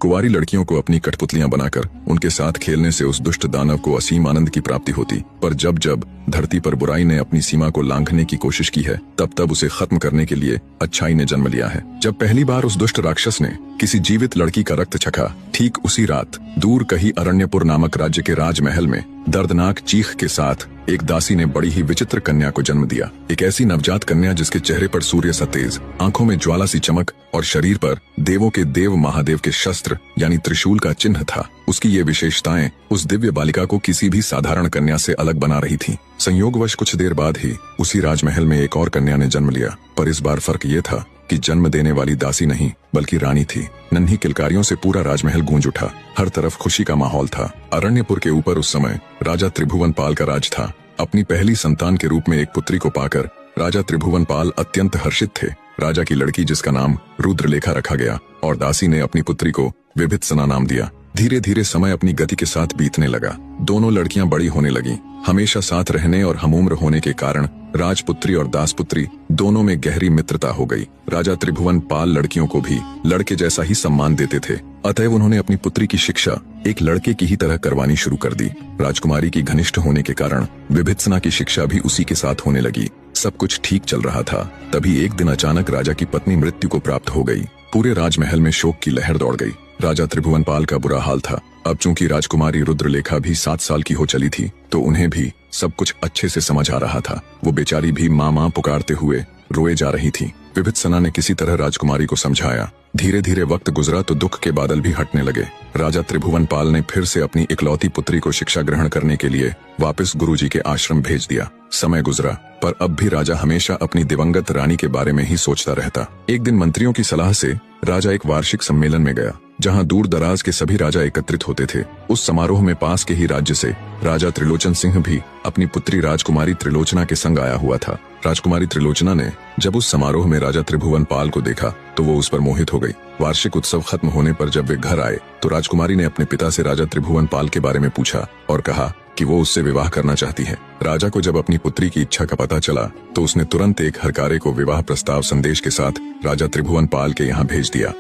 कुंवारी लड़कियों को अपनी कठपुतलियां बनाकर उनके साथ खेलने से उस दुष्ट दानव को असीम आनंद की प्राप्ति होती। पर जब जब धरती पर बुराई ने अपनी सीमा को लांघने की कोशिश की है, तब तब उसे खत्म करने के लिए अच्छाई ने जन्म लिया है। जब पहली बार उस दुष्ट राक्षस ने किसी जीवित लड़की का रक्त चखा, ठीक उसी रात दूर कहीं अरण्यपुर नामक राज्य के राजमहल में दर्दनाक चीख के साथ एक दासी ने बड़ी ही विचित्र कन्या को जन्म दिया। एक ऐसी नवजात कन्या जिसके चेहरे पर सूर्य सा तेज, आंखों में ज्वाला सी चमक और शरीर पर देवों के देव महादेव के शस्त्र यानी त्रिशूल का चिन्ह था। उसकी ये विशेषताएं उस दिव्य बालिका को किसी भी साधारण कन्या से अलग बना रही थीं। संयोगवश कुछ देर बाद ही उसी राजमहल में एक और कन्या ने जन्म लिया, पर इस बार फर्क ये था कि जन्म देने वाली दासी नहीं बल्कि रानी थी। नन्ही किलकारियों से पूरा राजमहल गूंज उठा, हर तरफ खुशी का माहौल था। अरण्यपुर के ऊपर उस समय राजा त्रिभुवन पाल का राज था। अपनी पहली संतान के रूप में एक पुत्री को पाकर राजा त्रिभुवन पाल अत्यंत हर्षित थे। राजा की लड़की जिसका नाम रुद्रलेखा रखा गया और दासी ने अपनी पुत्री को विभित्सना नाम दिया। धीरे धीरे समय अपनी गति के साथ बीतने लगा। दोनों लड़कियां बड़ी होने लगीं। हमेशा साथ रहने और हमउम्र होने के कारण राजपुत्री और दासपुत्री दोनों में गहरी मित्रता हो गई। राजा त्रिभुवन पाल लड़कियों को भी लड़के जैसा ही सम्मान देते थे, अतएव उन्होंने अपनी पुत्री की शिक्षा एक लड़के की ही तरह करवानी शुरू कर दी। राजकुमारी की घनिष्ठ होने के कारण विभित्सना की शिक्षा भी उसी के साथ होने लगी। सब कुछ ठीक चल रहा था, तभी एक दिन अचानक राजा की पत्नी मृत्यु को प्राप्त हो गई। पूरे राजमहल में शोक की लहर दौड़ गई। राजा त्रिभुवन पाल का बुरा हाल था। अब चूंकि राजकुमारी रुद्रलेखा भी 7 साल की हो चली थी, तो उन्हें भी सब कुछ अच्छे से समझ आ रहा था। वो बेचारी भी माँ माँ पुकारते हुए रोए जा रही थी। विभित्सना ने किसी तरह राजकुमारी को समझाया। धीरे धीरे वक्त गुजरा तो दुख के बादल भी हटने लगे। राजा त्रिभुवन पाल ने फिर से अपनी इकलौती पुत्री को शिक्षा ग्रहण करने के लिए वापस गुरुजी के आश्रम भेज दिया। समय गुजरा, पर अब भी राजा हमेशा अपनी दिवंगत रानी के बारे में ही सोचता रहता। एक दिन मंत्रियों की सलाह से राजा एक वार्षिक सम्मेलन में गया, जहां दूर दराज के सभी राजा एकत्रित होते थे। उस समारोह में पास के ही राज्य से राजा त्रिलोचन सिंह भी अपनी पुत्री राजकुमारी त्रिलोचना के संग आया हुआ था। राजकुमारी त्रिलोचना ने जब उस समारोह में राजा त्रिभुवन पाल को देखा तो वो उस पर मोहित हो गई। वार्षिक उत्सव खत्म होने पर जब वे घर आए तो राजकुमारी ने अपने पिता से राजा त्रिभुवन पाल के बारे में पूछा और कहा कि वो उससे विवाह करना चाहती है। राजा को जब अपनी पुत्री की इच्छा का पता चला तो उसने तुरंत एक हरकारे को विवाह प्रस्ताव संदेश के साथ राजा त्रिभुवन पाल के यहाँ भेज दिया।